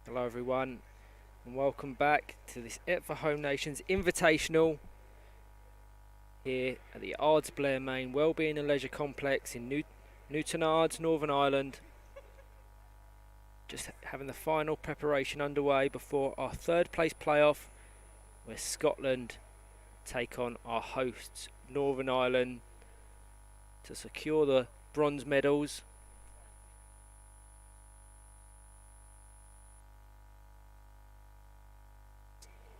Hello everyone and welcome back to this EPFA Home Nations Invitational here at the Ards Blair Main Wellbeing and Leisure Complex in Newton Ards, Northern Ireland. Just having the final preparation underway before our third place playoff where Scotland take on our hosts Northern Ireland to secure the bronze medals.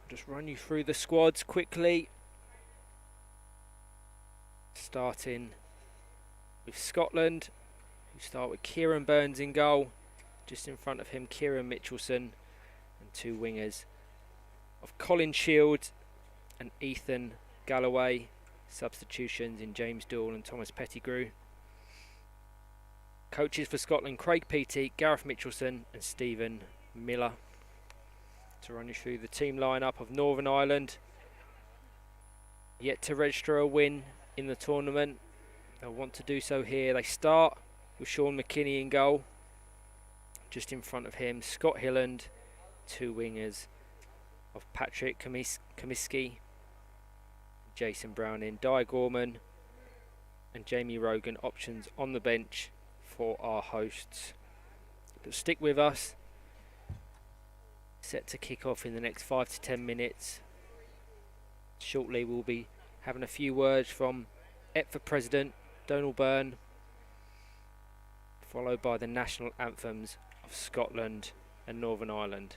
Just run you through the squads quickly. Starting with Scotland, who start with Kieran Burns in goal. Just in front of him, Kieran Mitchelson, and two wingers of Colin Shields and Ethan Galloway. Substitutions in James Dool and Thomas Pettigrew. Coaches for Scotland, Craig Peaty, Gareth Mitchelson and Stephen Miller. To run you through the team lineup of Northern Ireland. Yet to register a win in the tournament. They'll want to do so here. They start with Sean McKinney in goal. Just in front of him, Scott Hilland, two wingers of Patrick Comiskey, Jason Browning, Di Gorman and Jamie Rogan, options on the bench for our hosts. But stick with us. Set to kick off in the next 5 to 10 minutes. Shortly we'll be having a few words from EPFA President Donal Byrne, followed by the national anthems of Scotland and Northern Ireland.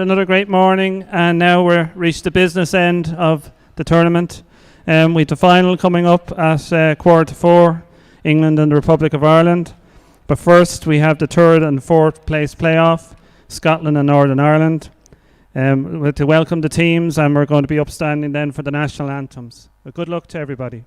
Another great morning, and now we're reached the business end of the tournament. With the final coming up at 4:15, England and the Republic of Ireland. But first, we have the third and fourth place playoff, Scotland and Northern Ireland. To welcome the teams, and we're going to be upstanding then for the national anthems. But good luck to everybody.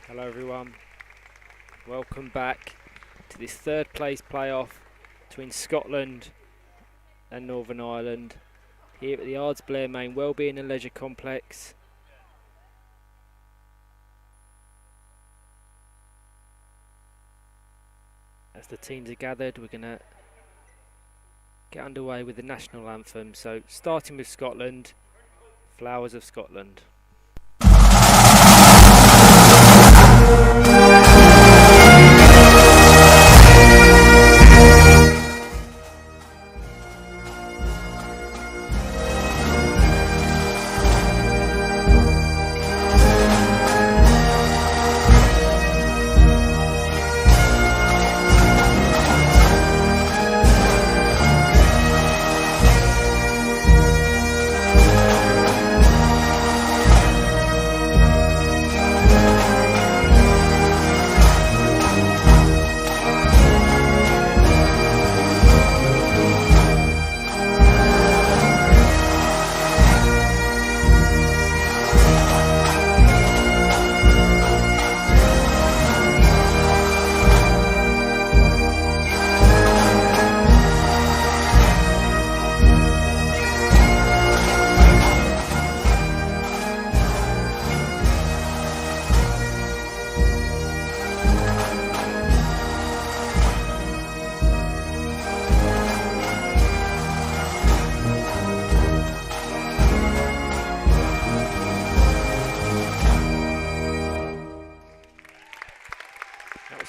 Hello everyone, welcome back to this third place playoff between Scotland and Northern Ireland here at the Ardsblair Main Wellbeing and Leisure Complex. As the teams are gathered, we're going to get underway with the national anthem. So starting with Scotland, Flowers of Scotland.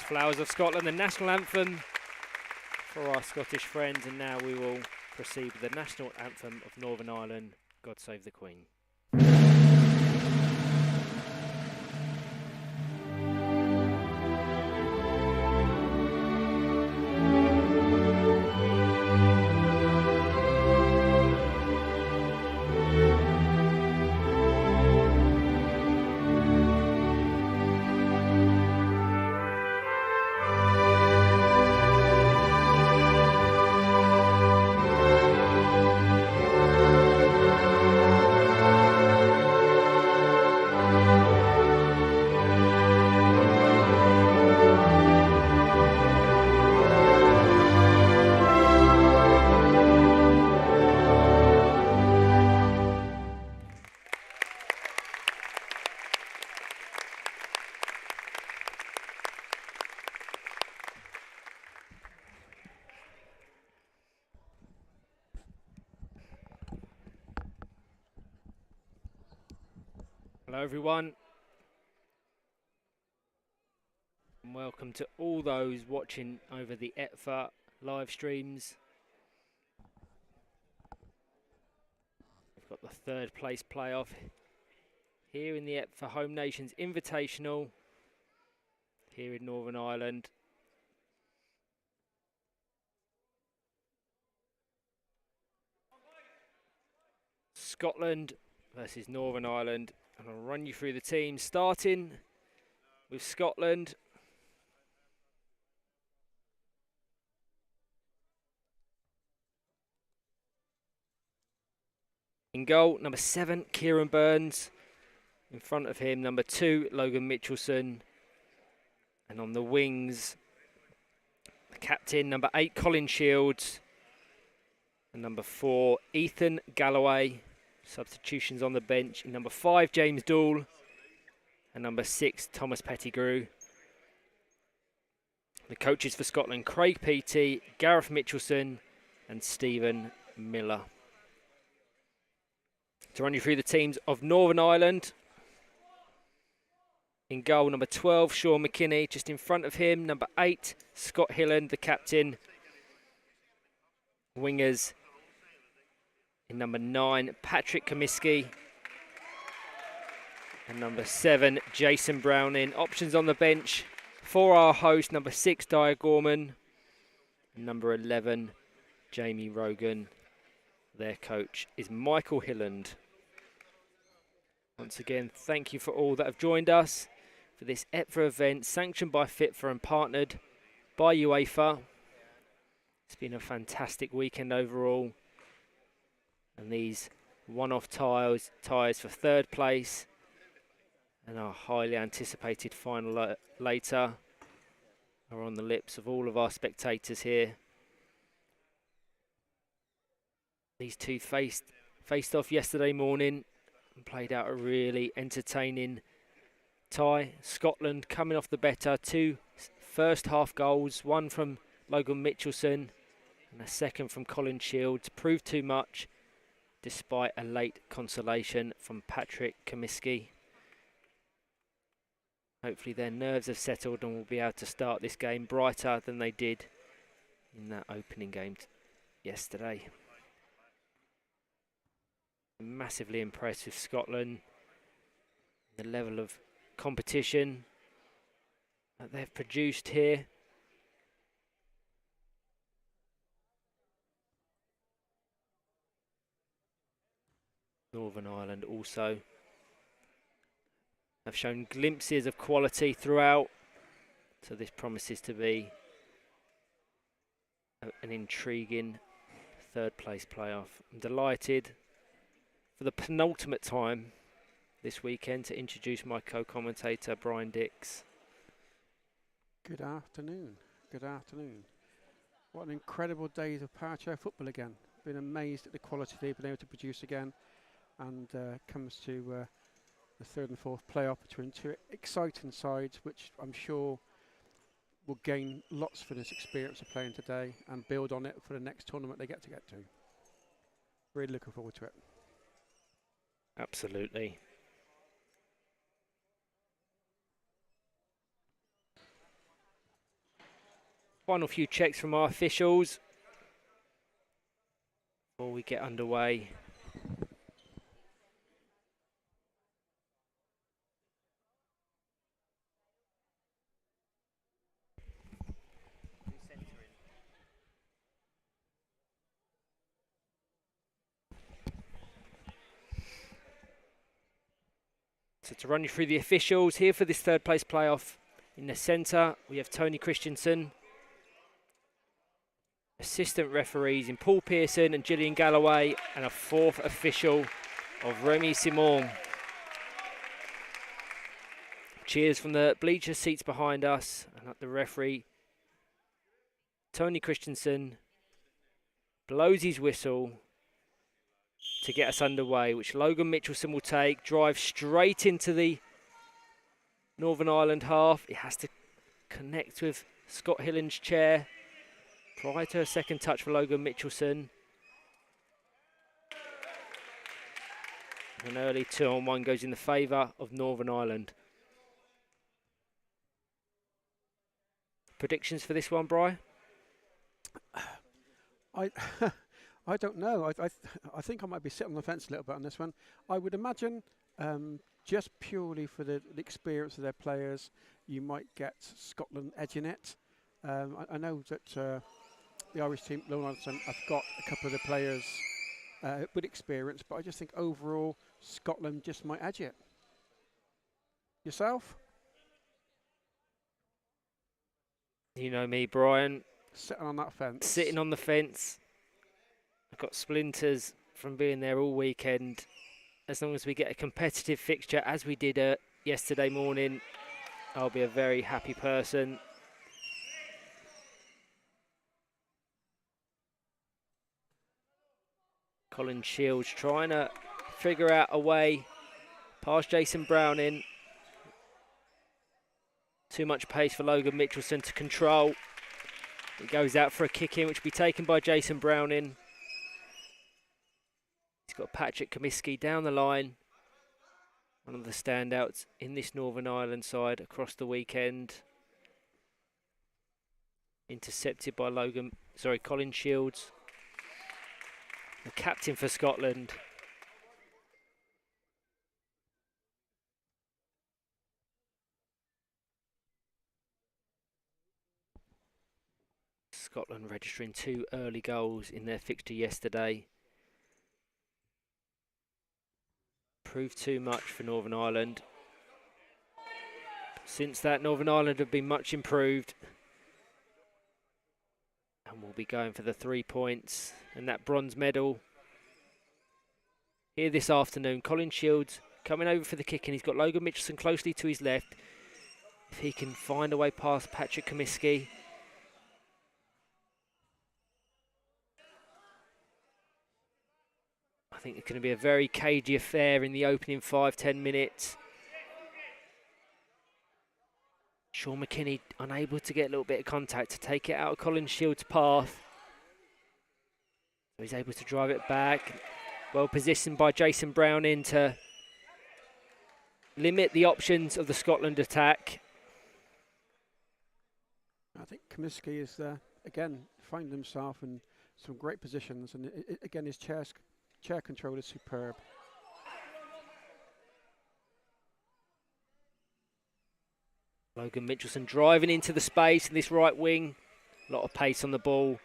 Flowers of Scotland, the national anthem for our Scottish friends, and now we will proceed with the national anthem of Northern Ireland, God Save the Queen. Hello everyone, and welcome to all those watching over the EPFA live streams. We've got the third place playoff here in the EPFA Home Nations Invitational here in Northern Ireland. Scotland versus Northern Ireland. And I'll run you through the teams, starting with Scotland. In goal, number 7, Kieran Burns. In front of him, number 2, Logan Mitchelson. And on the wings, the captain, number 8, Colin Shields. And number 4, Ethan Galloway. Substitutions on the bench in number 5, James Dool, and number 6, Thomas Pettigrew. The coaches for Scotland, Craig Peaty, Gareth Mitchelson and Stephen Miller. To run you through the teams of Northern Ireland. In goal, number 12, Sean McKinney. Just in front of him, number 8, Scott Hilland, the captain. Wingers, in number 9, Patrick Comiskey. And number 7, Jason Browning. Options on the bench for our host, number 6, Dyer Gorman. And number 11, Jamie Rogan. Their coach is Michael Hilland. Once again, thank you for all that have joined us for this EPFA event, sanctioned by FITFA and partnered by UEFA. It's been a fantastic weekend overall. And these one-off ties for third place and our highly anticipated final later are on the lips of all of our spectators here. These two faced off yesterday morning and played out a really entertaining tie. Scotland coming off the better, 2 first half goals, one from Logan Mitchelson and a second from Colin Shields. Proved too much despite a late consolation from Patrick Comiskey. Hopefully their nerves have settled and will be able to start this game brighter than they did in that opening game yesterday. Massively impressed with Scotland, the level of competition that they've produced here. Northern Ireland also have shown glimpses of quality throughout, so this promises to be an intriguing third place playoff. I'm delighted for the penultimate time this weekend to introduce my co-commentator Brian Dix. Good afternoon. Good afternoon. What an incredible day of power chair football again. Been amazed at the quality they've been able to produce again, and comes to the third and fourth playoff between two exciting sides, which I'm sure will gain lots from this experience of playing today and build on it for the next tournament they get to. Really looking forward to it. Absolutely. Final few checks from our officials before we get underway. So to run you through the officials here for this third place playoff, in the centre we have Tony Christensen. Assistant referees in Paul Pearson and Gillian Galloway, and a fourth official of Remy Simon. Cheers from the bleacher seats behind us, and at the referee Tony Christensen blows his whistle to get us underway, which Logan Mitchelson will take, drive straight into the Northern Ireland half. It has to connect with Scott Hilland's chair prior to a second touch for Logan Mitchelson. An early 2-on-1 goes in the favour of Northern Ireland. Predictions for this one, Bri? I don't know. I think I might be sitting on the fence a little bit on this one. I would imagine just purely for the experience of their players, you might get Scotland edging it. I know that the Irish team, Northern Ireland, have got a couple of the players with experience, but I just think overall Scotland just might edge it. Yourself? You know me, Brian. Sitting on that fence. Sitting on the fence. I've got splinters from being there all weekend. As long as we get a competitive fixture, as we did yesterday morning, I'll be a very happy person. Colin Shields trying to figure out a way past Jason Browning. Too much pace for Logan Mitchelson to control. It goes out for a kick in, which will be taken by Jason Browning. He's got Patrick Comiskey down the line. One of the standouts in this Northern Ireland side across the weekend. Intercepted by Colin Shields, the captain for Scotland. Scotland registering 2 early goals in their fixture yesterday. Proved too much for Northern Ireland. Since that, Northern Ireland have been much improved. And we'll be going for the 3 points and that bronze medal here this afternoon. Colin Shields coming over for the kick, and he's got Logan Mitchelson closely to his left. If he can find a way past Patrick Comiskey. I think it's going to be a very cagey affair in the opening 5-10 minutes. Sean McKinney unable to get a little bit of contact to take it out of Colin Shields' path. So he's able to drive it back. Well positioned by Jason Browning to limit the options of the Scotland attack. I think Comiskey is again finding himself in some great positions, and again his chair control is superb. Logan Mitchelson driving into the space in this right wing. A lot of pace on the ball.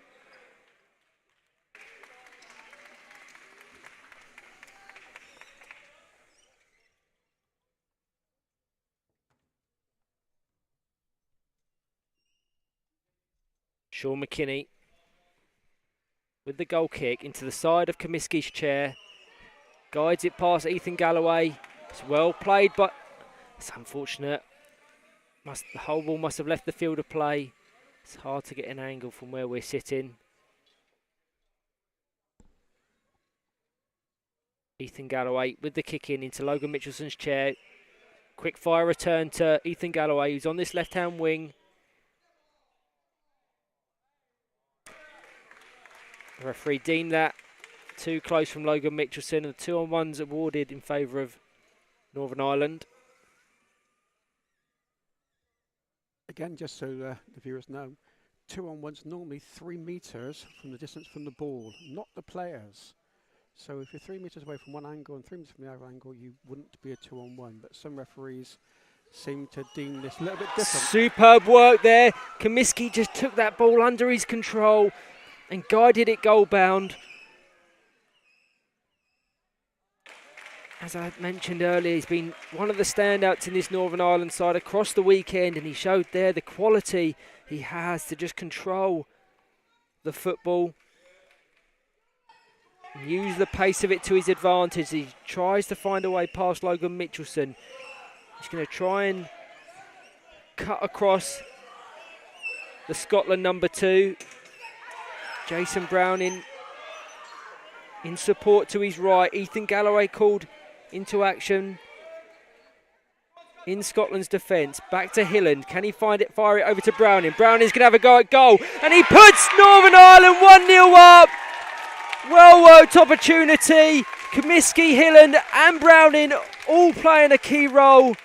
Sean McKinney with the goal kick into the side of Comiskey's chair. Guides it past Ethan Galloway. It's well played, but it's unfortunate. The whole ball must have left the field of play. It's hard to get an angle from where we're sitting. Ethan Galloway with the kick into Logan Mitchelson's chair. Quick fire return to Ethan Galloway, who's on this left-hand wing. The referee deemed that too close from Logan Mitchelson, and the 2-on-1s awarded in favour of Northern Ireland. Again, just so the viewers know, 2-on-1's normally 3 metres from the distance from the ball, not the players. So if you're 3 metres away from one angle and 3 metres from the other angle, you wouldn't be a 2-on-1. But some referees seem to deem this a little bit different. Superb work there. Comiskey just took that ball under his control and guided it goal bound. As I mentioned earlier, he's been one of the standouts in this Northern Ireland side across the weekend, and he showed there the quality he has to just control the football, use the pace of it to his advantage. He tries to find a way past Logan Mitchelson. He's going to try and cut across the Scotland number 2. Jason Browning in support to his right. Ethan Galloway called into action in Scotland's defence. Back to Hilland. Can he find it? Fire it over to Browning. Browning's going to have a go at goal. And he puts Northern Ireland 1-0 up. Well worked opportunity. Comiskey, Hilland and Browning all playing a key role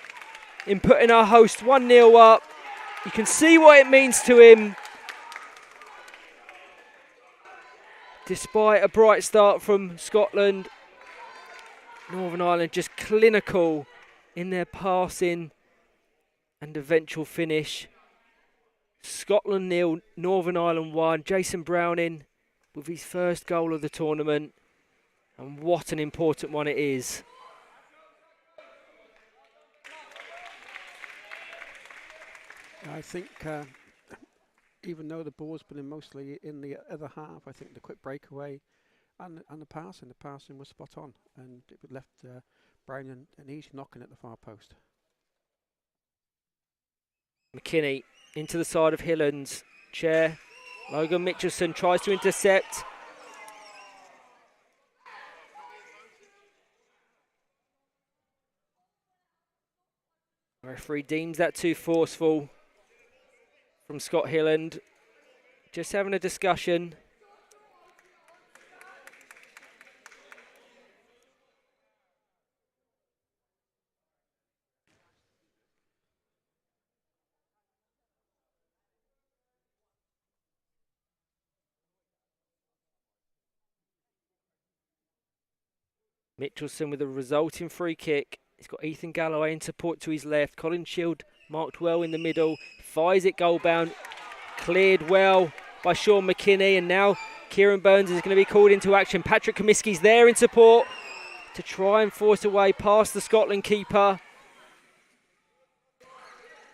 in putting our host 1-0 up. You can see what it means to him. Despite a bright start from Scotland, Northern Ireland just clinical in their passing and eventual finish. Scotland 0, Northern Ireland 1. Jason Browning with his first goal of the tournament, and what an important one it is. I think even though the ball's been mostly in the other half, I think the quick breakaway and the passing was spot on, and it left Browning an easy knocking at the far post. McKinney into the side of Hilland's chair. Logan Mitchelson tries to intercept. The referee deems that too forceful from Scott Hilland. Just having a discussion. Mitchelson with a resulting free kick. He's got Ethan Galloway in support to his left. Colin Shield marked well in the middle. Fires it goal bound. Cleared well by Sean McKinney. And now Kieran Burns is going to be called into action. Patrick Comiskey's there in support to try and force away past the Scotland keeper.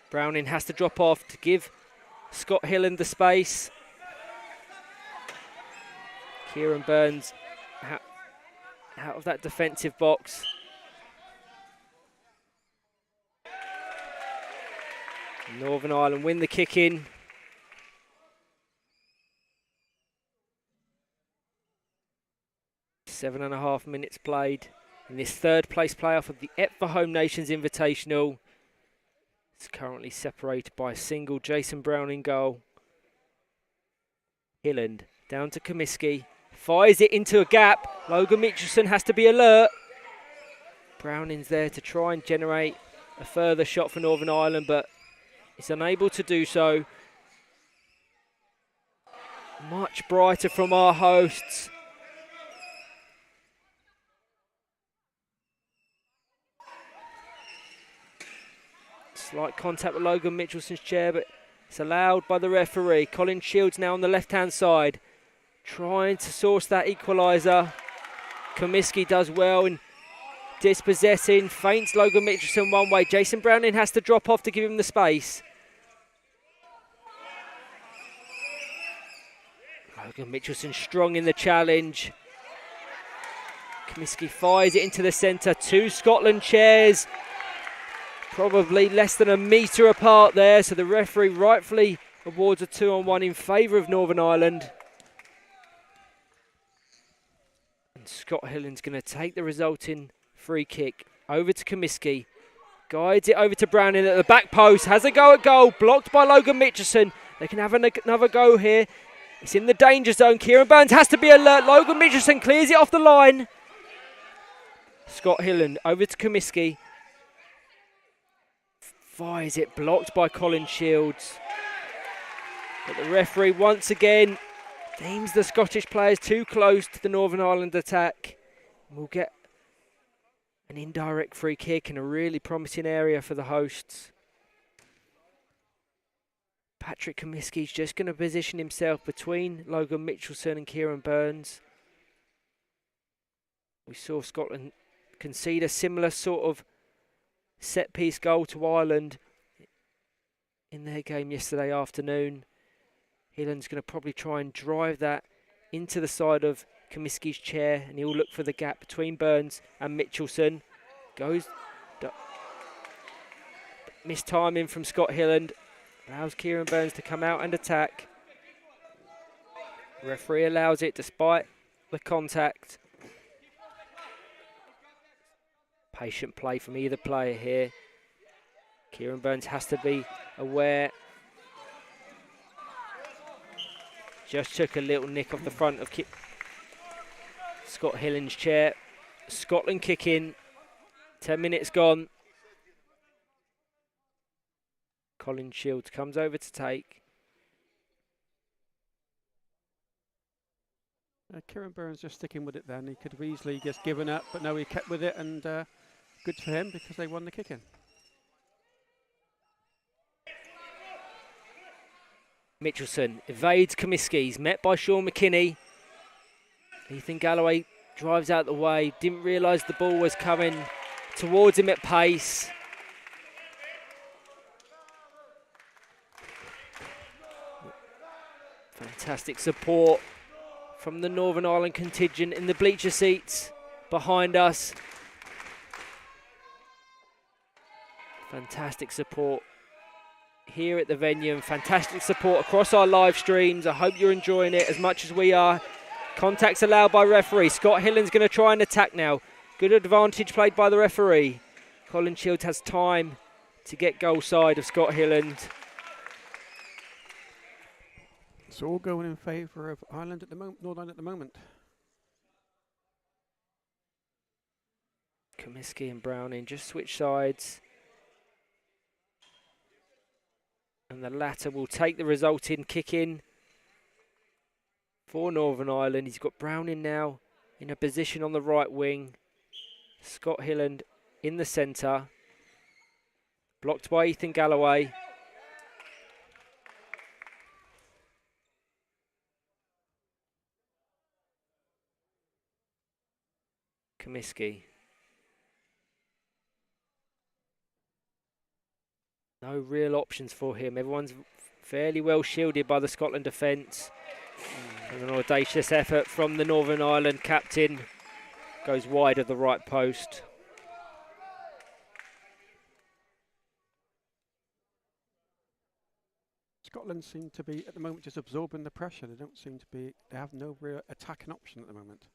Browning has to drop off to give Scott Hilland the space. Kieran Burns out of that defensive box. Northern Ireland win the kick in. Seven and a half minutes played in this third place playoff of the EPFA Home Nations Invitational. It's currently separated by a single. Jason Brown in goal. Hilland down to Comiskey. Fires it into a gap. Logan Mitchelson has to be alert. Browning's there to try and generate a further shot for Northern Ireland, but he's unable to do so. Much brighter from our hosts. Slight contact with Logan Mitchelson's chair, but it's allowed by the referee. Colin Shields now on the left-hand side, trying to source that equaliser. Comiskey does well in dispossessing, feints Logan Mitchelson one way. Jason Browning has to drop off to give him the space. Logan Mitchelson strong in the challenge. Comiskey fires it into the centre. Two Scotland chairs, probably less than a metre apart there, so the referee rightfully awards a 2-on-1 in favour of Northern Ireland. And Scott Hilland's going to take the resulting free kick over to Comiskey. Guides it over to Browning at the back post. Has a go at goal. Blocked by Logan Mitchelson. They can have another go here. It's in the danger zone. Kieran Burns has to be alert. Logan Mitchelson clears it off the line. Scott Hilland over to Comiskey. Fires it. Blocked by Colin Shields. But the referee once again deems the Scottish players too close to the Northern Ireland attack. We'll get an indirect free kick in a really promising area for the hosts. Patrick Comiskey's just going to position himself between Logan Mitchelson and Kieran Burns. We saw Scotland concede a similar sort of set-piece goal to Ireland in their game yesterday afternoon. Hilland's going to probably try and drive that into the side of Comiskey's chair, and he'll look for the gap between Burns and Mitchelson. Missed timing from Scott Hilland. Allows Kieran Burns to come out and attack. Referee allows it despite the contact. Patient play from either player here. Kieran Burns has to be aware. Just took a little nick off the front of Scott Hilland's chair. Scotland kick in. 10 minutes gone. Colin Shields comes over to take. Kieran Burns just sticking with it then. He could have easily just given up, but no, he kept with it, and good for him because they won the kick in. Mitchelson evades Comiskey. He's met by Sean McKinney. Ethan Galloway drives out the way. Didn't realise the ball was coming towards him at pace. Fantastic support from the Northern Ireland contingent in the bleacher seats behind us. Fantastic support here at the venue and fantastic support across our live streams. I hope you're enjoying it as much as we are. Contacts allowed by referee. Scott Hilland's going to try and attack now. Good advantage played by the referee. Colin Shields has time to get goal side of Scott Hilland. It's all going in favour of Ireland at the moment, Northern Ireland at the moment. Comiskey and Browning just switch sides. And the latter will take the resulting kick in for Northern Ireland. He's got Browning now in a position on the right wing. Scott Hilland in the centre. Blocked by Ethan Galloway. Comiskey. No real options for him. Everyone's fairly well shielded by the Scotland defence. And an audacious effort from the Northern Ireland captain. Goes wide of the right post. Scotland seem to be, at the moment, just absorbing the pressure. They don't seem to be, they have no real attacking option at the moment.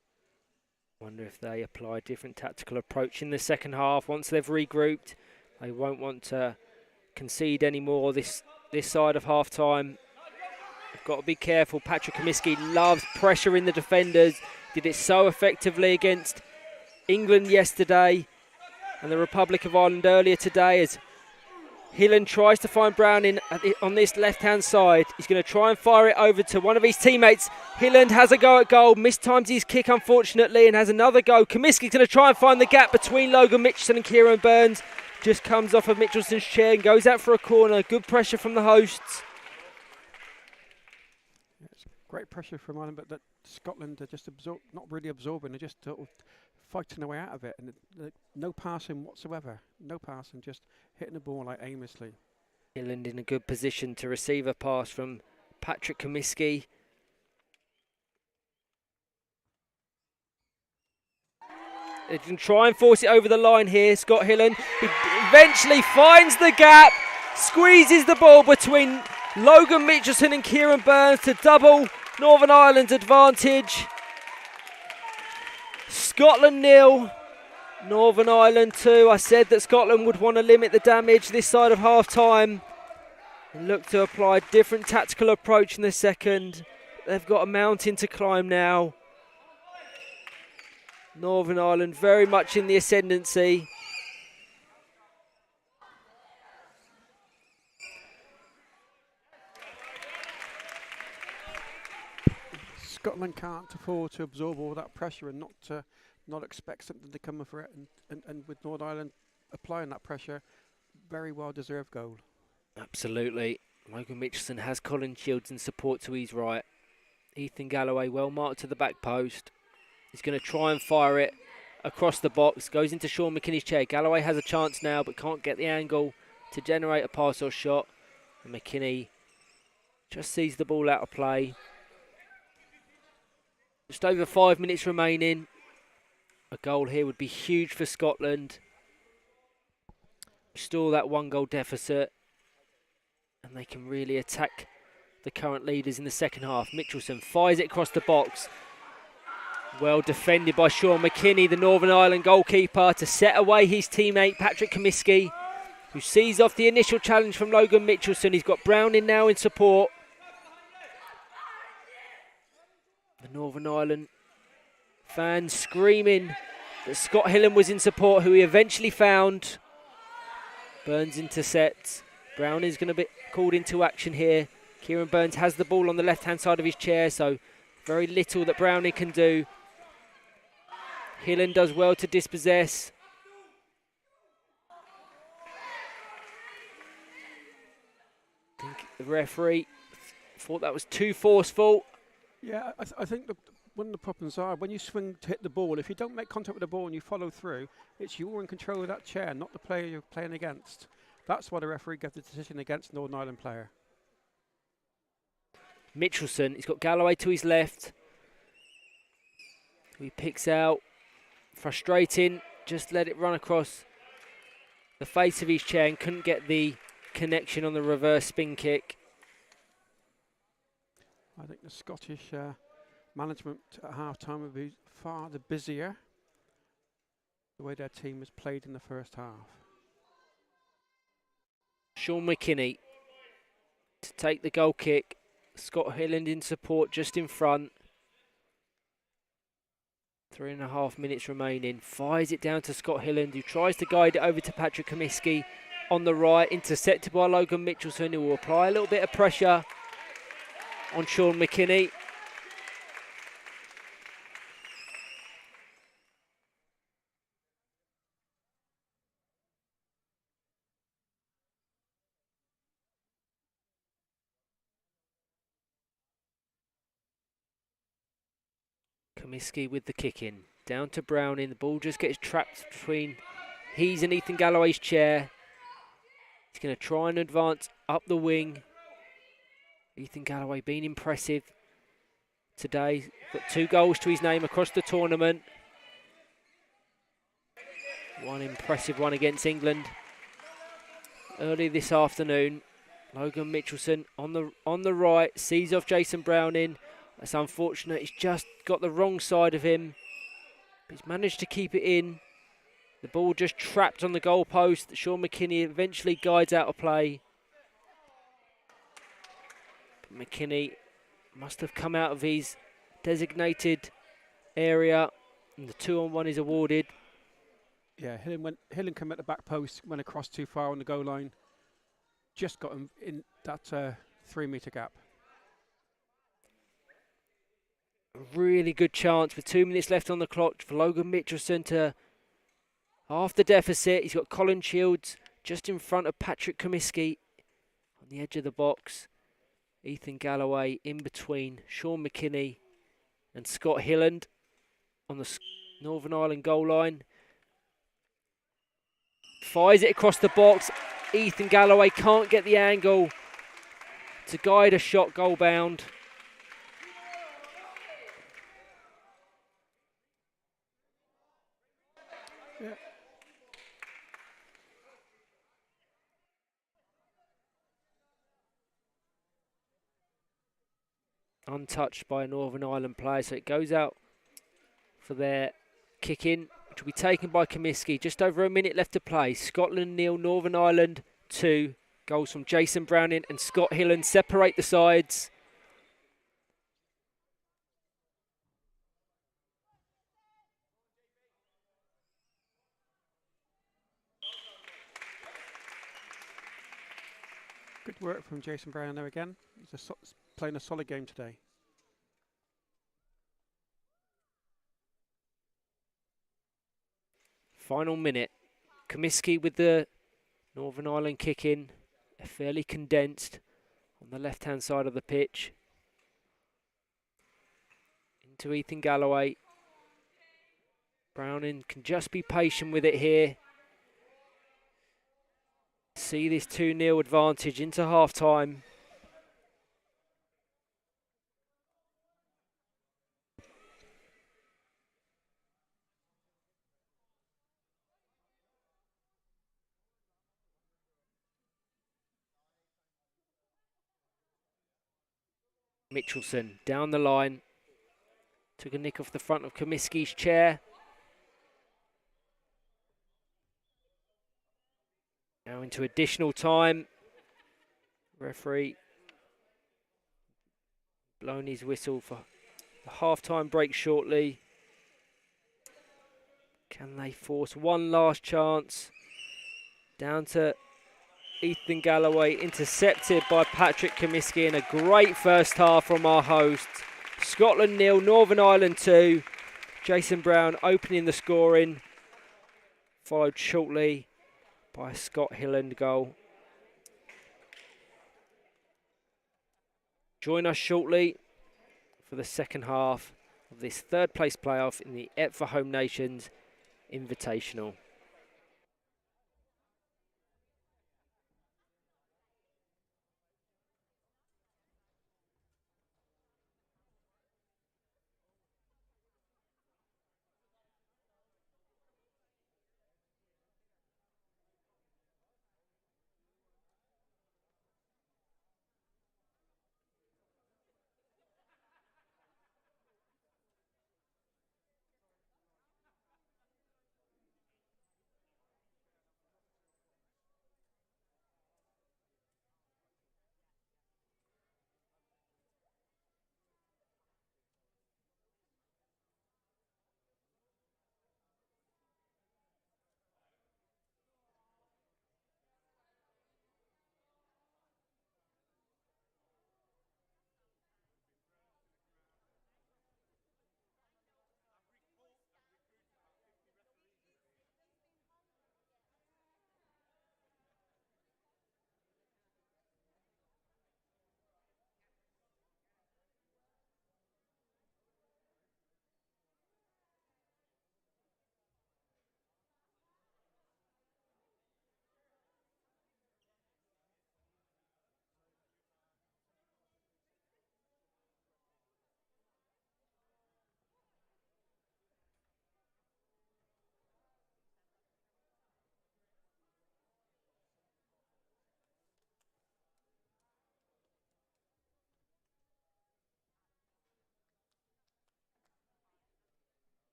Wonder if they apply a different tactical approach in the second half. Once they've regrouped, they won't want to concede anymore this side of half-time. They've got to be careful. Patrick Comiskey loves pressure in the defenders. Did it so effectively against England yesterday and the Republic of Ireland earlier today as Hilland tries to find Browning on this left-hand side. He's going to try and fire it over to one of his teammates. Hilland has a go at goal, mistimes his kick unfortunately and has another go. Comiskey's going to try and find the gap between Logan Mitchelson and Kieran Burns. Just comes off of Mitchelson's chair and goes out for a corner. Good pressure from the hosts. Yeah, it's great pressure from Ireland, but that Scotland are just not really absorbing. They're just sort of fighting their way out of it, and no passing whatsoever. No passing, just hitting the ball like aimlessly. Hilland in a good position to receive a pass from Patrick Comiskey. They can try and force it over the line here. Scott Hilland, he eventually finds the gap, squeezes the ball between Logan Mitchelson and Kieran Burns to double Northern Ireland's advantage. Scotland 0, Northern Ireland 2. I said that Scotland would want to limit the damage this side of half-time and look to apply a different tactical approach in the second. They've got a mountain to climb now. Northern Ireland very much in the ascendancy. Scotland can't afford to absorb all that pressure and not expect something to come for it. And with Northern Ireland applying that pressure, very well deserved goal. Absolutely. Logan Mitchelson has Colin Shields in support to his right. Ethan Galloway well marked to the back post. He's going to try and fire it across the box. Goes into Sean McKinney's chair. Galloway has a chance now but can't get the angle to generate a pass or shot. And McKinney just sees the ball out of play. Just over 5 minutes remaining. A goal here would be huge for Scotland. Restore that 1-goal deficit. And they can really attack the current leaders in the second half. Mitchelson fires it across the box. Well defended by Sean McKinney, the Northern Ireland goalkeeper, to set away his teammate Patrick Comiskey, who sees off the initial challenge from Logan Mitchelson. He's got Browning now in support. The Northern Ireland fans screaming that Scott Hilland was in support, who he eventually found. Burns intercepts. Browning's going to be called into action here. Kieran Burns has the ball on the left-hand side of his chair, so very little that Browning can do. Hilland does well to dispossess. I think the referee thought that was too forceful. Yeah, I think one of the problems are when you swing to hit the ball, if you don't make contact with the ball and you follow through, it's you're in control of that chair, not the player you're playing against. That's why the referee gave the decision against the Northern Ireland player. Mitchelson, he's got Galloway to his left. He picks out. Frustrating, just let it run across the face of his chair and couldn't get the connection on the reverse spin kick. I think the Scottish management at half-time will be far the busier the way their team has played in the first half. Sean McKinney to take the goal kick. Scott Hilland in support just in front. 3.5 minutes remaining. Fires it down to Scott Hilland, who tries to guide it over to Patrick Comiskey on the right. Intercepted by Logan Mitchelson, who will apply a little bit of pressure on Sean McKinney. Comiskey with the kick in. Down to Browning. The ball just gets trapped between He's and Ethan Galloway's chair. He's going to try and advance up the wing. Ethan Galloway being impressive today. Got 2 goals to his name across the tournament. One impressive one against England early this afternoon. Logan Mitchelson on the right, sees off Jason Browning. That's unfortunate. He's just got the wrong side of him. But he's managed to keep it in. The ball just trapped on the goalpost. Sean McKinney eventually guides out of play. But McKinney must have come out of his designated area, and the 2-on-1 is awarded. Yeah, Hillen came at the back post, went across too far on the goal line. Just got him in that 3-metre gap. A really good chance with 2 minutes left on the clock for Logan Mitchelson to half the deficit. He's got Colin Shields just in front of Patrick Comiskey on the edge of the box. Ethan Galloway in between Sean McKinney and Scott Hilland on the Northern Ireland goal line. Fires it across the box. Ethan Galloway can't get the angle to guide a shot goal bound. Yeah. Untouched by a Northern Ireland player, so it goes out for their kick in, which will be taken by Comiskey. Just over a minute left to play. Scotland 0, Northern Ireland 2. Goals from Jason Browning and Scott Hilland separate the sides. Good work from Jason Brown there again. He's playing a solid game today. Final minute. Comiskey with the Northern Ireland kick in. Fairly condensed on the left-hand side of the pitch. Into Ethan Galloway. Browning can just be patient with it here. See this 2-0 advantage into half-time. Mitchelson down the line. Took a nick off the front of Comiskey's chair. Now into additional time. Referee blown his whistle for the half-time break shortly. Can they force one last chance? Down to Ethan Galloway, intercepted by Patrick Comiskey, and a great first half from our hosts. Scotland 0, Northern Ireland 2. Jason Brown opening the scoring, followed shortly by a Scott Hilland goal. Join us shortly for the second half of this third place playoff in the EPFA Home Nations Invitational.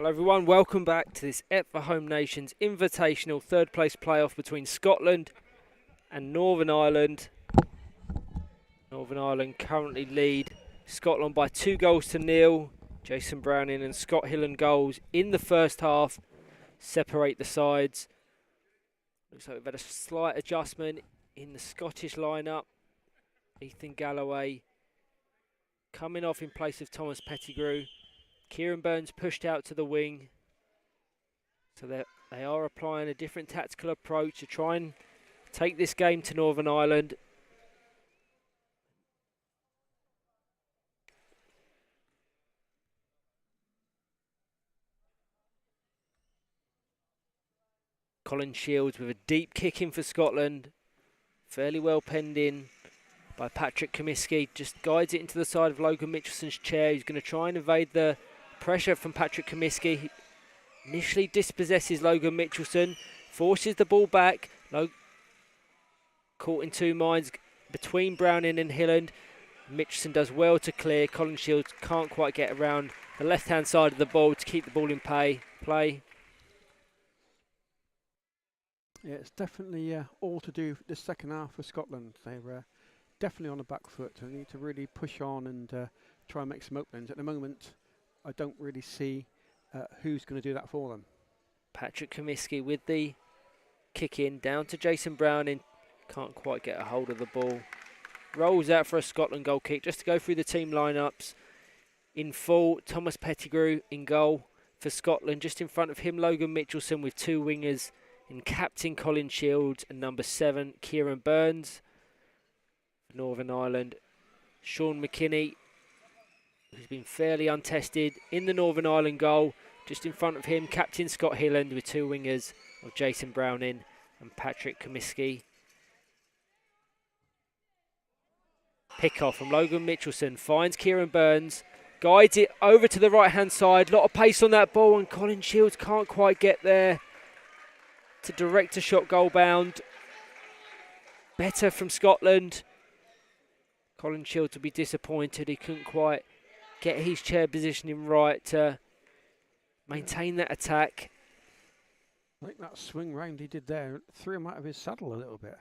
Hello everyone, welcome back to this EPFA Home Nations Invitational third place playoff between Scotland and Northern Ireland. Northern Ireland currently lead Scotland by 2-0. Jason Browning and Scott Hillen goals in the first half separate the sides. Looks like we've had a slight adjustment in the Scottish lineup. Ethan Galloway coming off in place of Thomas Pettigrew. Kieran Burns pushed out to the wing. So they are applying a different tactical approach to try and take this game to Northern Ireland. Colin Shields with a deep kick in for Scotland. Fairly well penned in by Patrick Comiskey. Just guides it into the side of Logan Mitchelson's chair. He's going to try and evade the pressure from Patrick Comiskey. He initially dispossesses Logan Mitchelson. Forces the ball back. Caught in two minds between Browning and Hilland. Mitchelson does well to clear. Colin Shields can't quite get around the left-hand side of the ball to keep the ball in play. Yeah, it's definitely all to do the second half for Scotland. They're definitely on the back foot. They need to really push on and try and make some openings. At the moment, I don't really see who's going to do that for them. Patrick Comiskey with the kick in, down to Jason Browning. Can't quite get a hold of the ball. Rolls out for a Scotland goal kick. Just to go through the team lineups. In full, Thomas Pettigrew in goal for Scotland. Just in front of him, Logan Mitchelson with two wingers in captain Colin Shields and number 7, Kieran Burns. For Northern Ireland, Sean McKinney, who's been fairly untested in the Northern Ireland goal. Just in front of him, captain Scott Hilland with two wingers of Jason Browning and Patrick Comiskey. Pick off from Logan Mitchelson, finds Kieran Burns, guides it over to the right-hand side. Lot of pace on that ball, and Colin Shields can't quite get there to direct a shot goal bound. Better from Scotland. Colin Shields will be disappointed. He couldn't quite get his chair positioning right to maintain that attack. I think that swing round he did there threw him out of his saddle a little bit.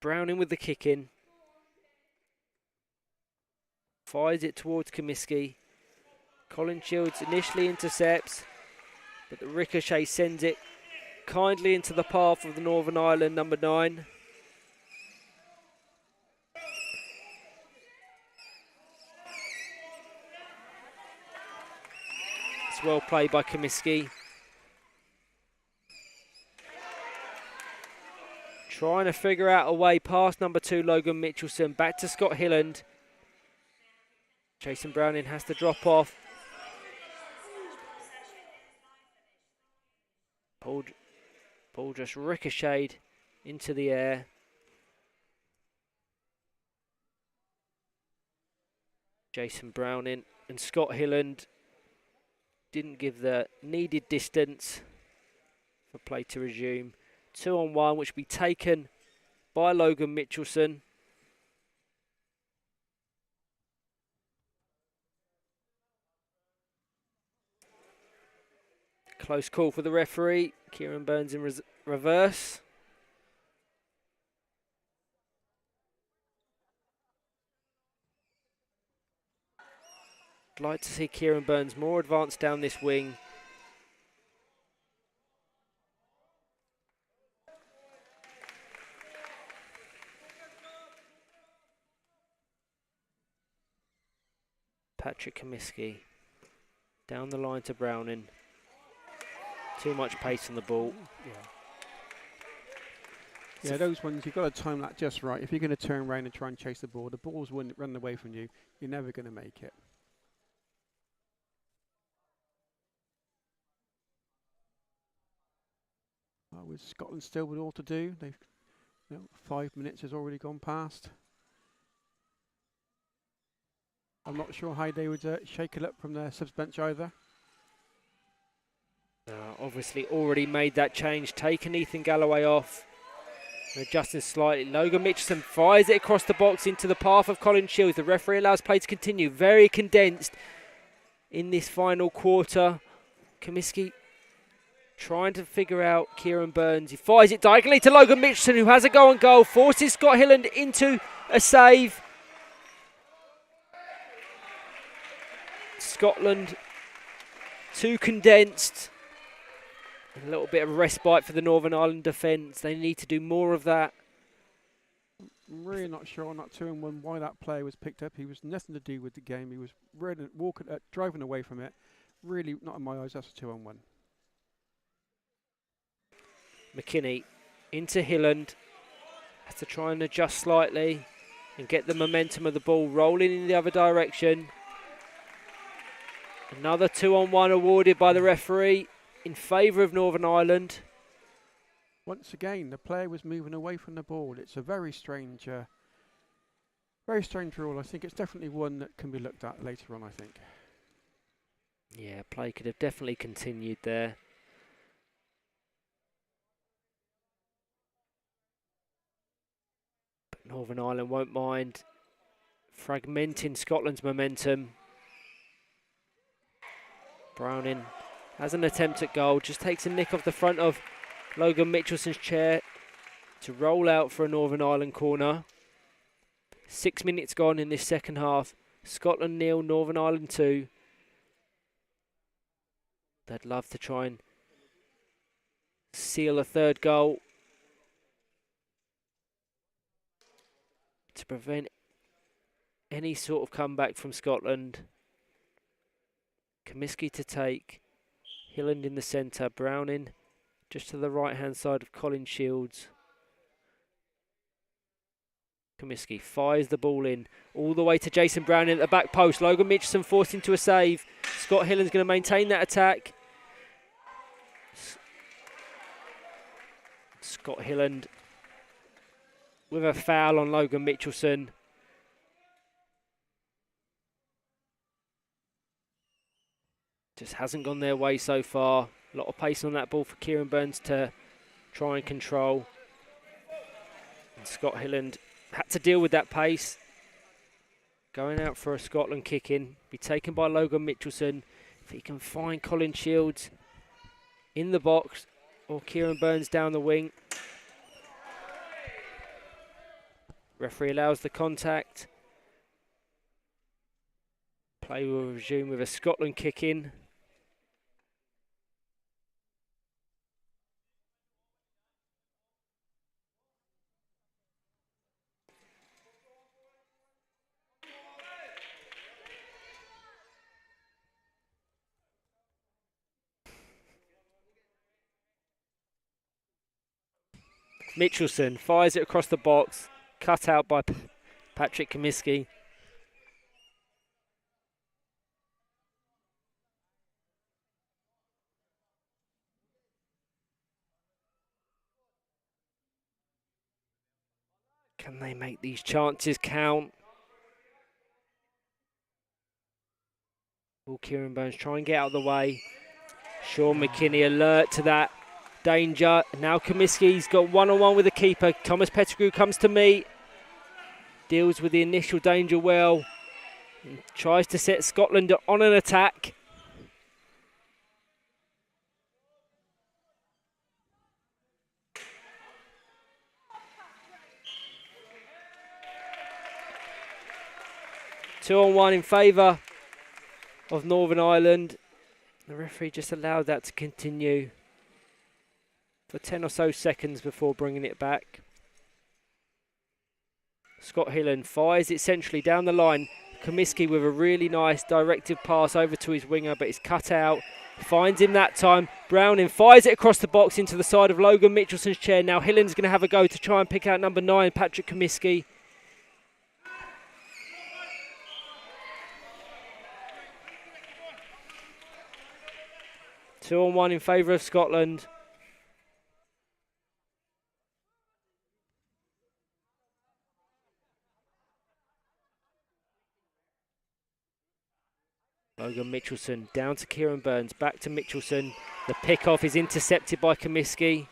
Browning with the kick in. Fires it towards Comiskey. Colin Shields initially intercepts, but the ricochet sends it kindly into the path of the Northern Ireland number 9. It's well played by Comiskey. Trying to figure out a way past number 2, Logan Mitchelson. Back to Scott Hilland. Jason Browning has to drop off. Ball just ricocheted into the air. Jason Browning and Scott Hilland didn't give the needed distance for play to resume. 2-on-1, which will be taken by Logan Mitchelson. Close call for the referee. Kieran Burns in reverse. I'd like to see Kieran Burns more advanced down this wing. Patrick Comiskey down the line to Browning. Too much pace on the ball. Yeah, those ones, you've got to time that just right. If you're going to turn around and try and chase the balls wouldn't run away from you. You're never going to make it. With Scotland still with all to do, 5 minutes has already gone past. I'm not sure how they would shake it up from their subs bench either. Obviously already made that change, taken Ethan Galloway off. Adjusting slightly, Logan Mitchelson fires it across the box into the path of Colin Shields. The referee allows play to continue. Very condensed in this final quarter. Comiskey trying to figure out Kieran Burns. He fires it diagonally to Logan Mitchelson, who has a go on goal. Forces Scott Hilland into a save. Scotland too condensed. A little bit of a respite for the Northern Ireland defence. They need to do more of that. I'm really not sure on that 2-on-1 why that player was picked up. He was nothing to do with the game. He was really driving away from it. Really, not in my eyes, that's a 2-on-1. McKinney into Hilland. Has to try and adjust slightly and get the momentum of the ball rolling in the other direction. Another 2-on-1 awarded by the referee in favour of Northern Ireland. Once again, the player was moving away from the ball. It's a very strange rule. I think it's definitely one that can be looked at later on, I think. Yeah, play could have definitely continued there. But Northern Ireland won't mind fragmenting Scotland's momentum. Browning has an attempt at goal, just takes a nick off the front of Logan Mitchelson's chair to roll out for a Northern Ireland corner. 6 minutes gone in this second half. Scotland 0, Northern Ireland 2. They'd love to try and seal a third goal to prevent any sort of comeback from Scotland. Comiskey to take. Hilland in the centre. Browning just to the right-hand side of Colin Shields. Comiskey fires the ball in all the way to Jason Browning at the back post. Logan Mitchelson forced into a save. Scott Hilland's going to maintain that attack. Scott Hilland with a foul on Logan Mitchelson. Just hasn't gone their way so far. A lot of pace on that ball for Kieran Burns to try and control. And Scott Hilland had to deal with that pace. Going out for a Scotland kick-in. Be taken by Logan Mitchelson. If he can find Colin Shields in the box or Kieran Burns down the wing. Referee allows the contact. Play will resume with a Scotland kick-in. Mitchelson fires it across the box, cut out by Patrick Comiskey. Can they make these chances count? Will Kieran Burns try and get out of the way? Sean McKinney alert to that danger. Now Comiskey's got one-on-one with the keeper. Thomas Pettigrew comes to meet. Deals with the initial danger well. And tries to set Scotland on an attack. Two-on-one in favour of Northern Ireland. The referee just allowed that to continue for 10 or so seconds before bringing it back. Scott Hilland fires it centrally down the line. Comiskey with a really nice directive pass over to his winger, but it's cut out. Finds him that time. Browning fires it across the box into the side of Logan Mitchelson's chair. Now Hilland's going to have a go to try and pick out number 9, Patrick Comiskey. Two-on-one in favour of Scotland. Logan Mitchelson down to Kieran Burns, back to Mitchelson. The pick-off is intercepted by Comiskey.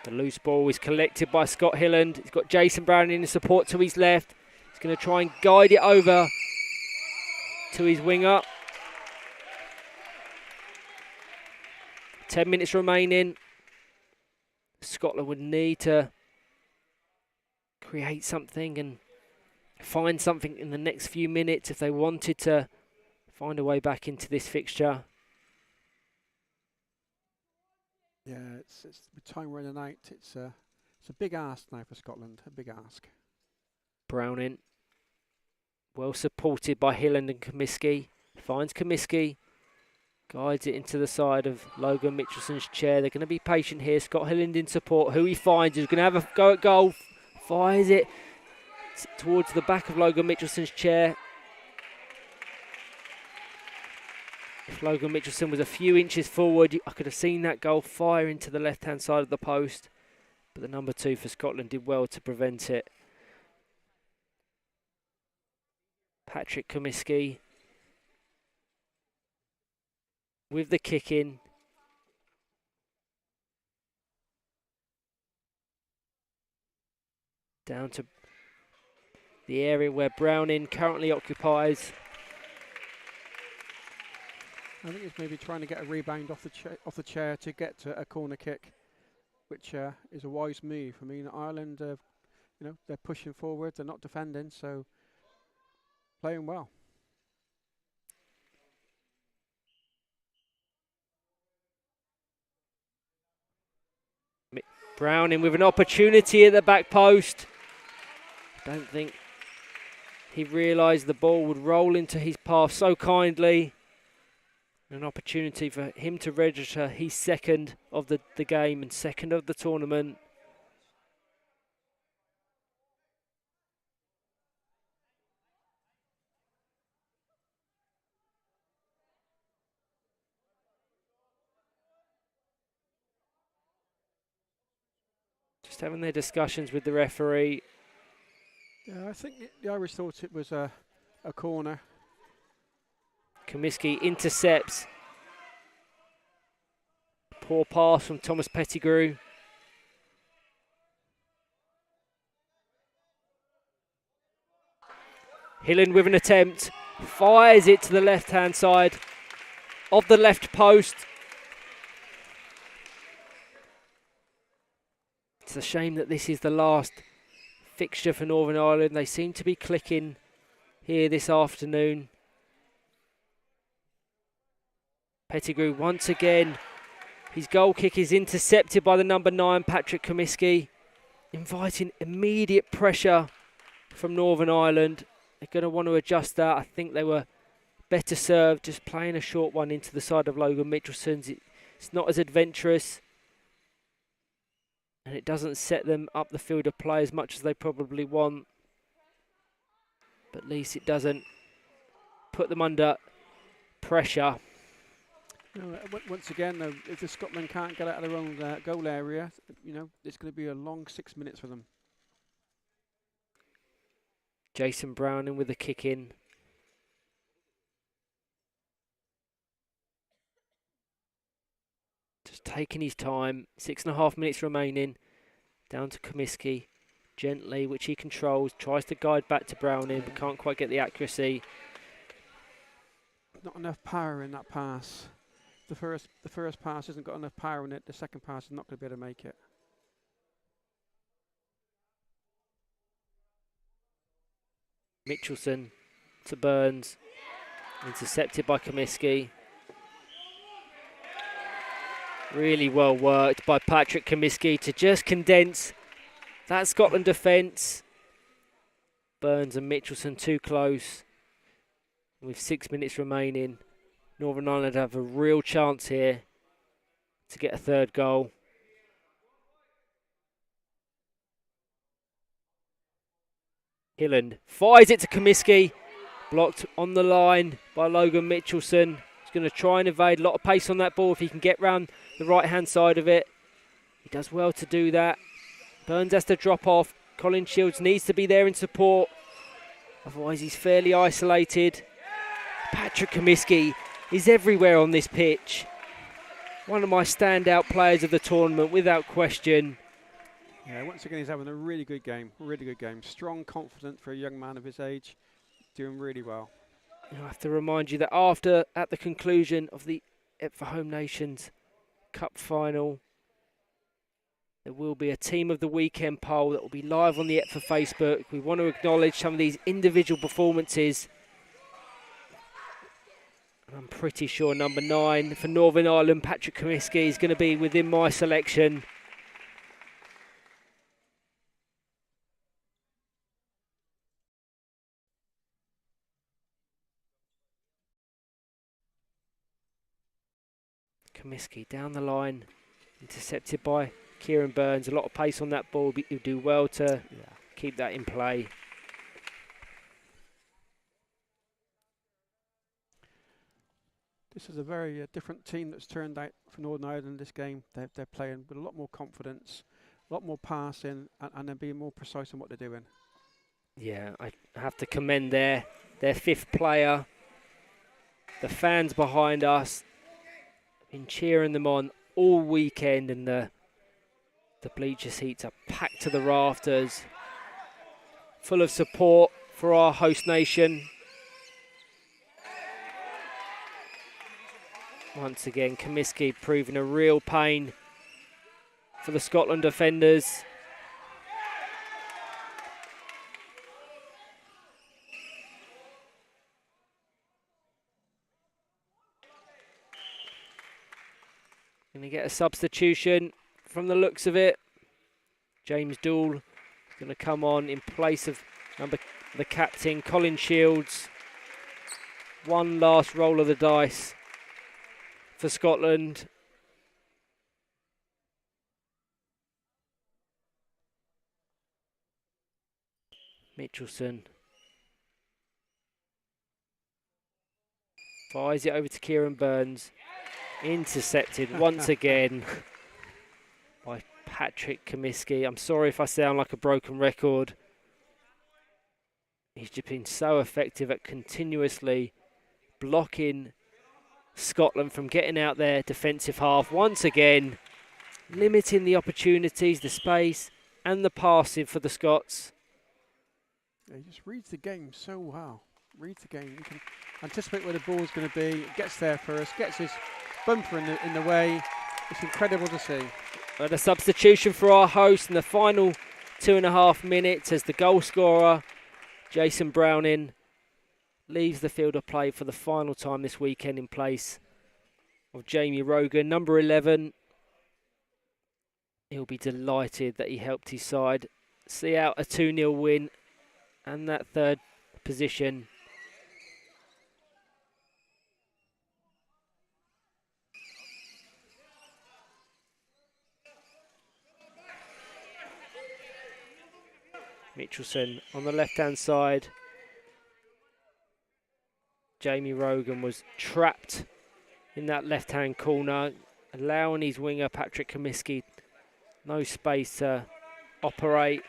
The loose ball is collected by Scott Hilland. He's got Jason Brown in support to his left. He's going to try and guide it over to his winger. 10 minutes remaining. Scotland would need to create something and find something in the next few minutes if they wanted to find a way back into this fixture. Yeah, it's the time running out. It's a big ask now for Scotland. A big ask. Browning, well supported by Hilland and Comiskey. Finds Comiskey, guides it into the side of Logan Mitchelson's chair. They're going to be patient here. Scott Hilland in support. Who he finds is going to have a go at goal. Fires it towards the back of Logan Mitchelson's chair. If Logan Mitchelson was a few inches forward, I could have seen that goal fire into the left-hand side of the post. But the number 2 for Scotland did well to prevent it. Patrick Comiskey with the kick in. Down to the area where Browning currently occupies. I think he's maybe trying to get a rebound off the chair to get to a corner kick, which is a wise move. I mean, Ireland, they're pushing forward, they're not defending, so playing well. Browning with an opportunity at the back post. Don't think he realised the ball would roll into his path so kindly. An opportunity for him to register his second of the game and second of the tournament. Just having their discussions with the referee. Yeah, I think the Irish thought it was a corner. Comiskey intercepts. Poor pass from Thomas Pettigrew. Hilland with an attempt. Fires it to the left-hand side of the left post. It's a shame that this is the last fixture for Northern Ireland. They seem to be clicking here this afternoon. Pettigrew once again. His goal kick is intercepted by the number 9, Patrick Comiskey, inviting immediate pressure from Northern Ireland. They're going to want to adjust that. I think they were better served just playing a short one into the side of Logan Mitchelson's. It's not as adventurous, and it doesn't set them up the field of play as much as they probably want. But at least it doesn't put them under pressure. Once again, though, if the Scotland can't get out of their own goal area, it's going to be a long 6 minutes for them. Jason Browning with the kick in. Just taking his time. 6.5 minutes remaining. Down to Comiskey. Gently, which he controls. Tries to guide back to Browning, but can't quite get the accuracy. Not enough power in that pass. The first pass hasn't got enough power in it. The second pass is not going to be able to make it. Mitchelson to Burns. Intercepted by Comiskey. Really well worked by Patrick Comiskey to just condense that Scotland defence. Burns and Mitchelson too close. With 6 minutes remaining, Northern Ireland have a real chance here to get a third goal. Hilland fires it to Comiskey. Blocked on the line by Logan Mitchelson. He's going to try and evade. A lot of pace on that ball if he can get round the right-hand side of it. He does well to do that. Burns has to drop off. Colin Shields needs to be there in support. Otherwise, he's fairly isolated. Patrick Comiskey is everywhere on this pitch. One of my standout players of the tournament, without question. Yeah, once again, he's having a really good game. Really good game. Strong, confident for a young man of his age. Doing really well. I have to remind you that at the conclusion of the EPFA Home Nations Cup final, there will be a Team of the Weekend poll that will be live on the EPFA Facebook. We want to acknowledge some of these individual performances. And I'm pretty sure number 9 for Northern Ireland, Patrick Comiskey, is going to be within my selection. Comiskey down the line, intercepted by Kieran Burns. A lot of pace on that ball, but he'll do well to keep that in play. This is a very different team that's turned out for Northern Ireland this game. They're playing with a lot more confidence, a lot more passing, and they're being more precise in what they're doing. Yeah, I have to commend their 5th player. The fans behind us been cheering them on all weekend, and the bleacher seats are packed to the rafters, full of support for our host nation. Once again, Comiskey proving a real pain for the Scotland defenders. Going to get a substitution from the looks of it. James Dool is going to come on in place of the captain, Colin Shields. One last roll of the dice for Scotland. Mitchelson fires it over to Kieran Burns. Intercepted once again by Patrick Comiskey. I'm sorry if I sound like a broken record. He's just been so effective at continuously blocking Scotland from getting out their defensive half. Once again, limiting the opportunities, the space, and the passing for the Scots. Yeah, he just reads the game so well. Reads the game. You can anticipate where the ball's going to be. Gets there first. Gets his bumper in the way. It's incredible to see. And a substitution for our host in the final 2.5 minutes as the goal scorer, Jason Browning, leaves the field of play for the final time this weekend in place of Jamie Rogan. Number 11, he'll be delighted that he helped his side see out a 2-0 win and that 3rd position. Mitchelson on the left-hand side. Jamie Rogan was trapped in that left-hand corner, allowing his winger, Patrick Comiskey, no space to operate.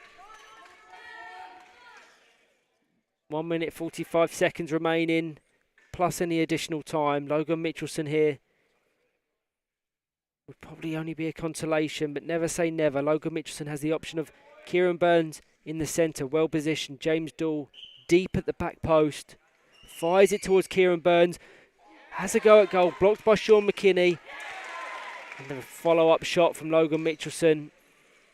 1 minute 45 seconds remaining, plus any additional time. Logan Mitchelson here would probably only be a consolation, but never say never. Logan Mitchelson has the option of Kieran Burns in the centre, well positioned. James Dool deep at the back post. Fires it towards Kieran Burns. Has a go at goal, blocked by Sean McKinney. And then a follow-up shot from Logan Mitchelson.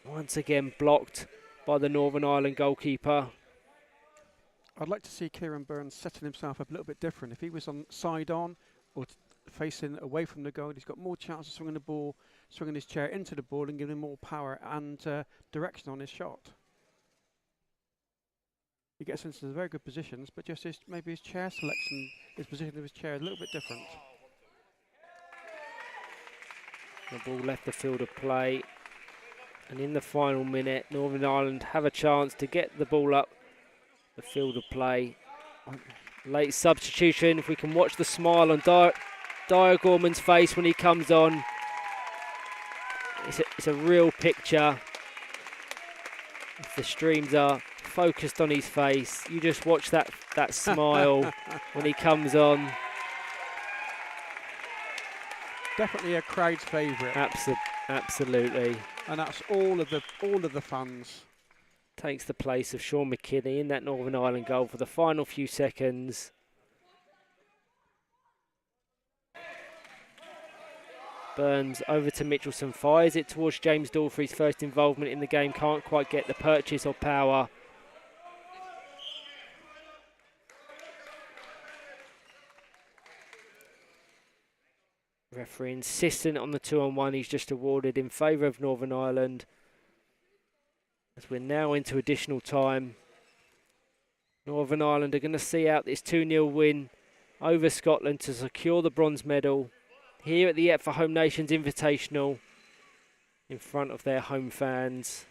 Once again blocked by the Northern Ireland goalkeeper. I'd like to see Kieran Burns setting himself up a little bit different. If he was on side on or facing away from the goal, he's got more chance of swinging the ball, swinging his chair into the ball and giving him more power and direction on his shot. He gets into very good positions, but just maybe his chair selection, his position of his chair is a little bit different. The ball left the field of play. And in the final minute, Northern Ireland have a chance to get the ball up the field of play. Late substitution. If we can watch the smile on Dyer Gorman's face when he comes on. It's a real picture. If the streams are focused on his face, you just watch that smile when he comes on. Definitely a crowd's favourite. Absolutely. and that's all of the fans. Takes the place of Sean McKinney in that Northern Ireland goal for the final few seconds. Burns over to Mitchelson, fires it towards James Dall for his first involvement in the game. Can't quite get the purchase of power. Referee insistent on the 2-on-1 he's just awarded in favour of Northern Ireland. As we're now into additional time. Northern Ireland are going to see out this 2-0 win over Scotland to secure the bronze medal here at the EPFA Home Nations Invitational in front of their home fans.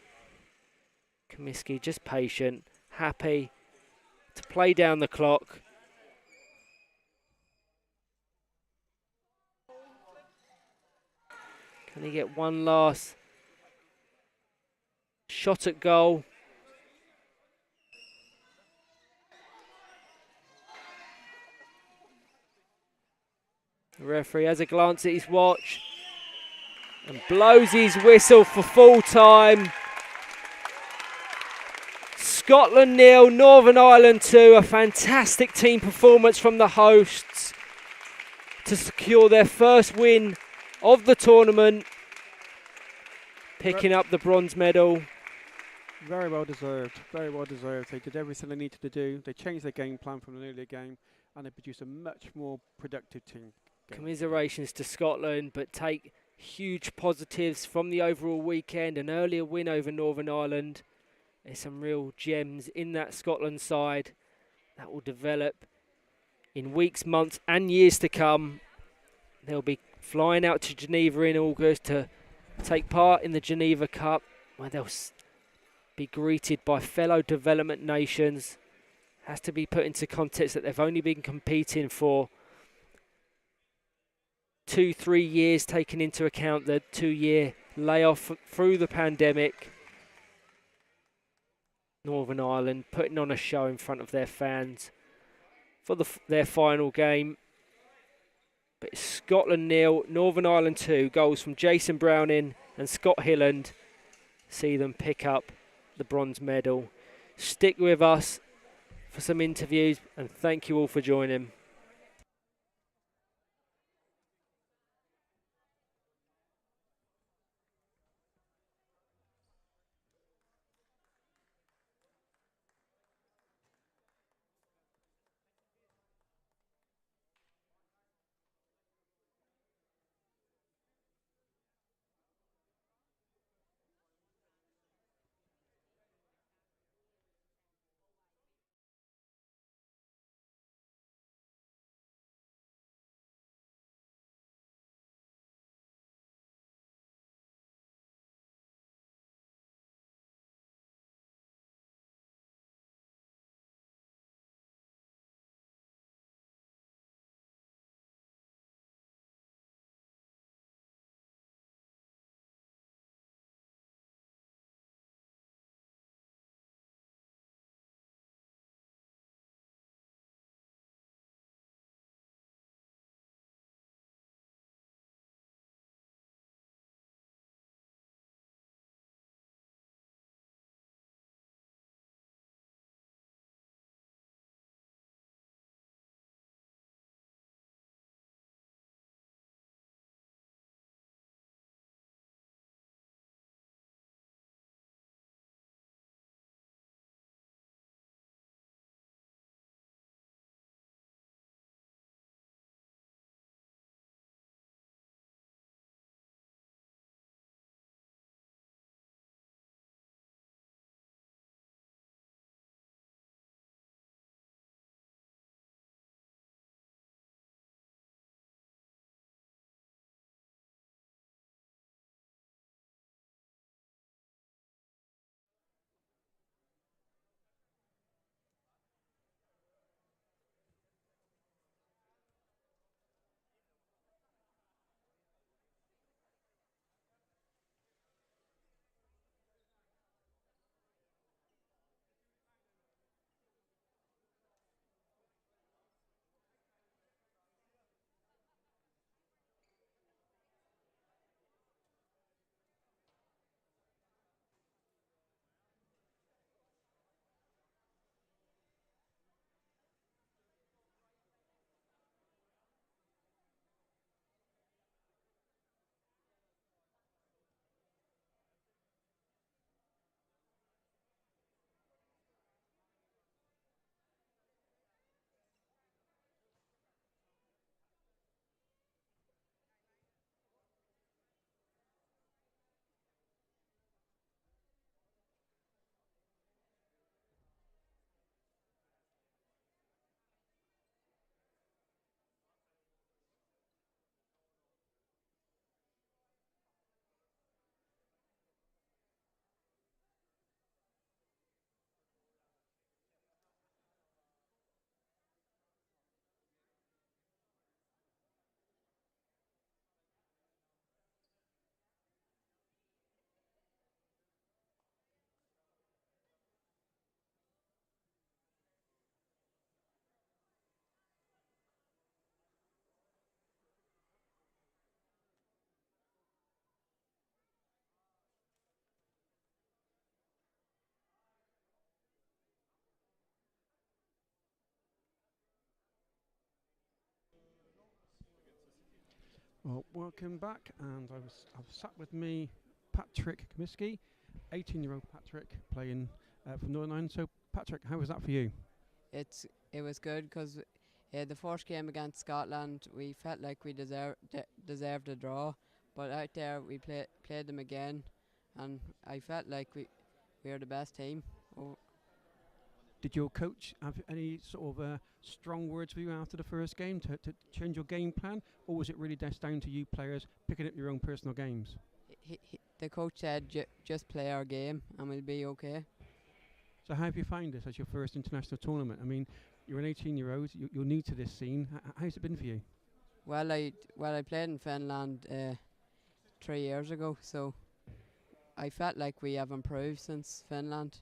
Comiskey just patient, happy to play down the clock. Can he get one last shot at goal? The referee has a glance at his watch and blows his whistle for full time. Scotland 0, Northern Ireland 2. A fantastic team performance from the hosts to secure their first win of the tournament, picking up the bronze medal. Very well deserved. Very well deserved. They did everything they needed to do. They changed their game plan from an earlier game, and they produced a much more productive team. Commiserations to Scotland, but take huge positives from the overall weekend. An earlier win over Northern Ireland. There's some real gems in that Scotland side that will develop in weeks, months and years to come. They'll be flying out to Geneva in August to take part in the Geneva Cup, where they'll be greeted by fellow development nations. Has to be put into context that they've only been competing for 2-3 years, taking into account the 2-year layoff through the pandemic. Northern Ireland putting on a show in front of their fans for their final game. But it's Scotland 0, Northern Ireland 2. Goals from Jason Browning and Scott Hilland see them pick up the bronze medal. Stick with us for some interviews, and thank you all for joining. Well, welcome back, and I've sat with me, Patrick Comiskey, 18-year-old Patrick, playing for Northern Ireland. So, Patrick, how was that for you? It was good because the first game against Scotland, we felt like we deserved a draw, but out there we played them again, and I felt like we were the best team. Did your coach have any sort of strong words for you after the first game to change your game plan, or was it really just down to you players picking up your own personal games? The coach said just play our game and we'll be okay. So how have you found this as your first international tournament? I mean, you're an 18-year-old, you're new to this scene. How's it been for you? Well, I played in Finland 3 years ago, so I felt like we have improved since Finland.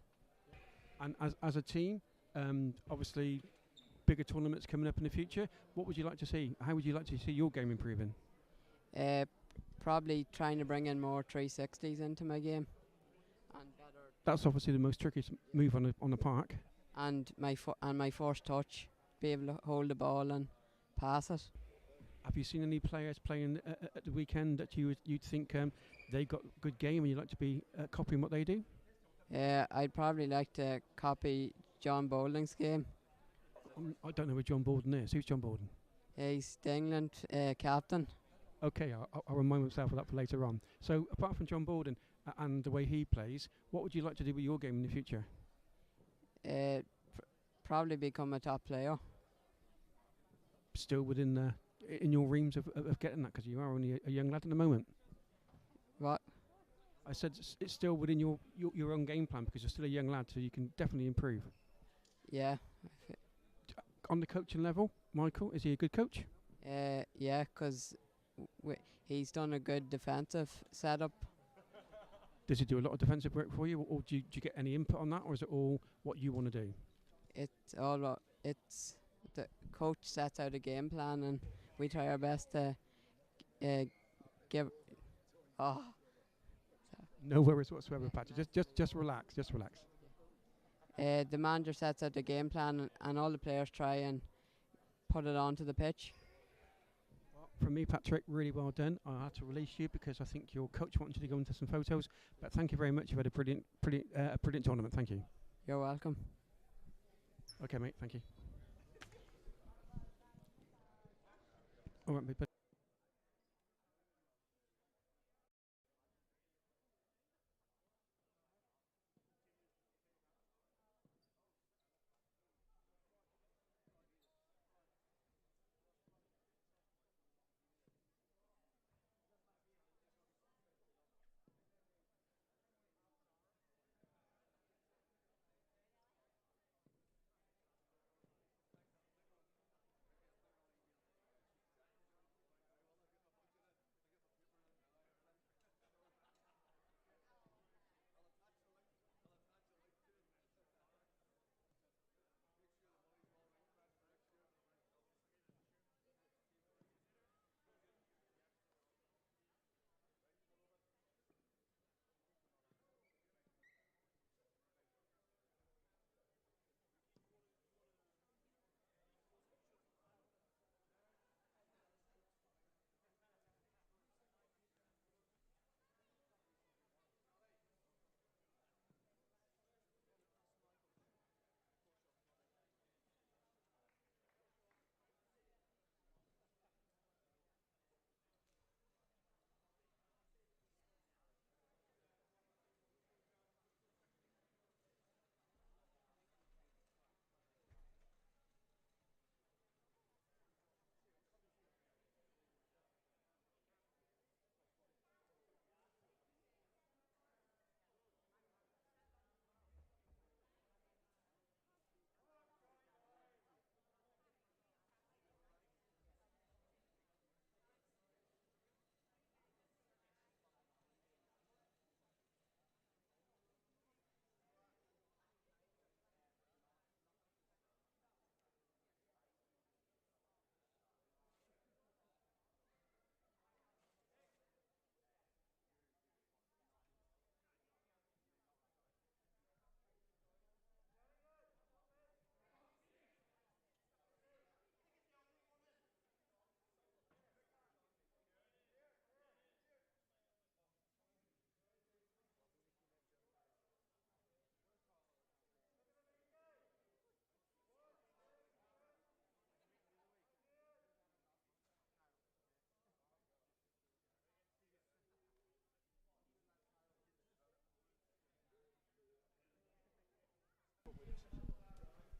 And as a team, obviously bigger tournaments coming up in the future. What would you like to see? How would you like to see your game improving? Probably trying to bring in more 360s into my game. That's obviously the most trickiest move on the park. And my first touch, be able to hold the ball and pass it. Have you seen any players playing at the weekend that you'd think they got a good game and you'd like to be copying what they do? I'd probably like to copy John Bowling's game. I don't know who John Borden is. Who's John Borden? He's the England captain. Okay, I'll remind myself of that for later on. So, apart from John Borden and the way he plays, what would you like to do with your game in the future? Probably become a top player. Still within in your dreams of getting that, because you are only a young lad at the moment. What? I said it's still within your own game plan because you're still a young lad, so you can definitely improve. Yeah. On the coaching level, Michael, is he a good coach? Yeah, because he's done a good defensive setup. Does he do a lot of defensive work for you, or do you get any input on that, or is it all what you want to do? It's the coach sets out a game plan, and we try our best to give. Oh. No worries whatsoever, Patrick. Just relax. Just relax. The manager sets out the game plan, and all the players try and put it onto the pitch. Well, from me, Patrick, really well done. I had to release you because I think your coach wanted you to go into some photos. But thank you very much. You've had a brilliant tournament. Thank you. You're welcome. Okay, mate. Thank you. All right, mate.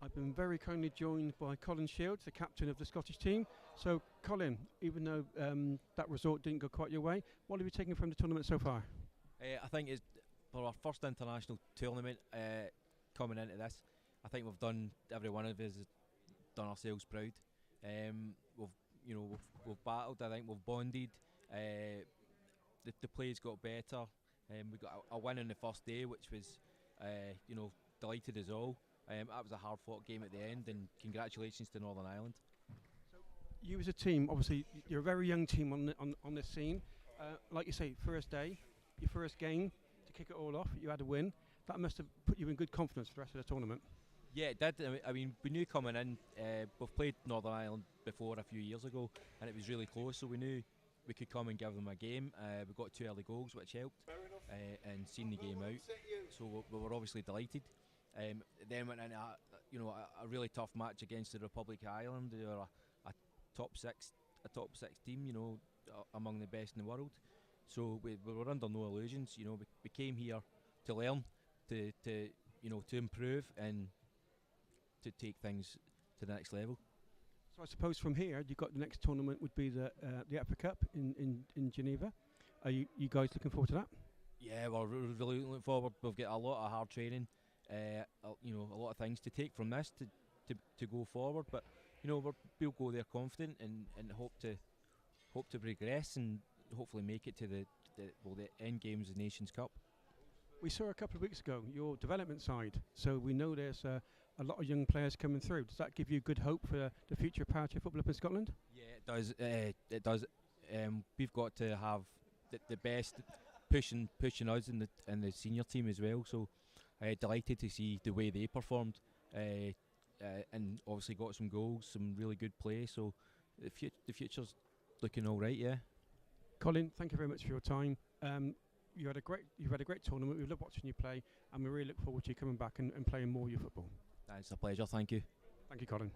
I've been very kindly joined by Colin Shields, the captain of the Scottish team. So, Colin, even though that result didn't go quite your way, what have you taken from the tournament so far? I think it's for our first international tournament coming into this. I think we've done, every one of us has done ourselves proud. We've battled. I think we've bonded. The play's got better. We got a win on the first day, which was delighted us all. That was a hard-fought game at the end, and congratulations to Northern Ireland. You as a team, obviously, you're a very young team on this scene. Like you say, first day, your first game to kick it all off, you had a win. That must have put you in good confidence for the rest of the tournament. Yeah, it did. I mean, we knew coming in, we've played Northern Ireland before a few years ago, and it was really close, so we knew we could come and give them a game. We got 2 early goals, which helped, and seen the game out. So we were obviously delighted. Then went into a really tough match against the Republic of Ireland. They were a top six team, among the best in the world. So we were under no illusions. We came here to learn, to improve and to take things to the next level. So I suppose from here, you've got the next tournament would be the EPFA Cup in Geneva. Are you guys looking forward to that? Yeah, we're really looking forward. We've got a lot of hard training, a lot of things to take from this to go forward. But we'll go there confident and hope to progress and hopefully make it to the end games of the Nations Cup. We saw a couple of weeks ago your development side, so we know there's a lot of young players coming through. Does that give you good hope for the future of Power football up in Scotland? Yeah, it does. It does. We've got to have the best pushing us in the senior team as well. So delighted to see the way they performed, and obviously got some goals, some really good play. So the future's looking all right. Yeah. Colin, thank you very much for your time. You've had a great tournament. We love watching you play, and we really look forward to you coming back and playing more of your football. It's a pleasure. Thank you. Thank you, Colin.